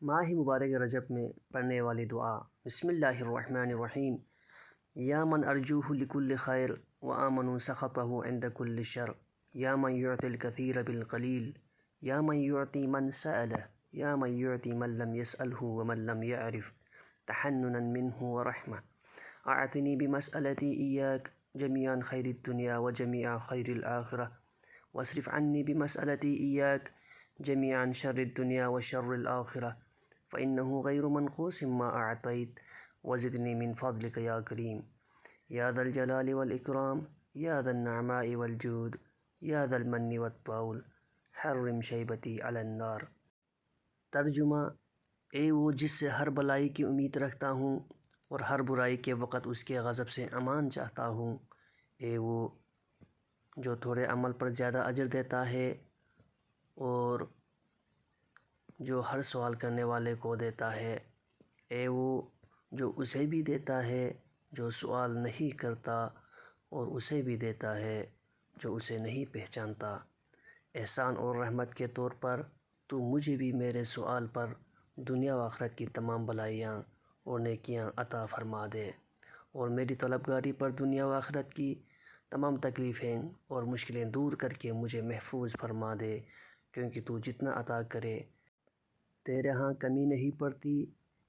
ماہ مبارک رجب میں پڑھنے والی دعا۔ بسم اللہ الرحمن الرحیم۔ یا من ارجوہ لکل خیر وآمن سخطہ عند کل شر، یا من یعطی الکثیر بالقلیل، یا من یعطی من سألہ، یا من یعطی من لم یسألہ ومن لم یعرف تحننا منہ ورحمہ، اعطنی بمسألتی ایاک جمیعا خیر الدنیا وجمیع خیر الآخرہ، واصرف عنی بمسألتی ایاک جمیعا شر الدنیا وشر الآخرہ، فإنه غیر منقوص ما أعطیت وزدنی من فضلک یا کریم، یا ذا الجلال والإکرام، یا ذا النعماء والجود، یا ذا المن والطول، حرم شیبتی علی النار۔ ترجمہ: اے وہ جس سے ہر بلائی کی امید رکھتا ہوں اور ہر برائی کے وقت اس کے غضب سے امان چاہتا ہوں، اے وہ جو تھوڑے عمل پر زیادہ اجر دیتا ہے اور جو ہر سوال کرنے والے کو دیتا ہے، اے وہ جو اسے بھی دیتا ہے جو سوال نہیں کرتا اور اسے بھی دیتا ہے جو اسے نہیں پہچانتا۔ احسان اور رحمت کے طور پر تو مجھے بھی میرے سوال پر دنیا و آخرت کی تمام بلائیاں اور نیکیاں عطا فرما دے، اور میری طلبگاری پر دنیا و آخرت کی تمام تکلیفیں اور مشکلیں دور کر کے مجھے محفوظ فرما دے، کیونکہ تو جتنا عطا کرے تیرے ہاں کمی نہیں پڑتی۔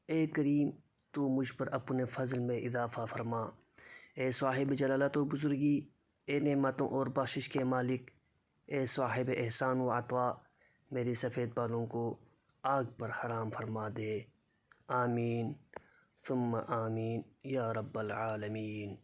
اے کریم، تو مجھ پر اپنے فضل میں اضافہ فرما۔ اے صاحب جلالت و بزرگی، اے نعمتوں اور بخشش کے مالک، اے صاحب احسان و عطا، میری سفید بالوں کو آگ پر حرام فرما دے۔ آمین ثم آمین یا رب العالمین۔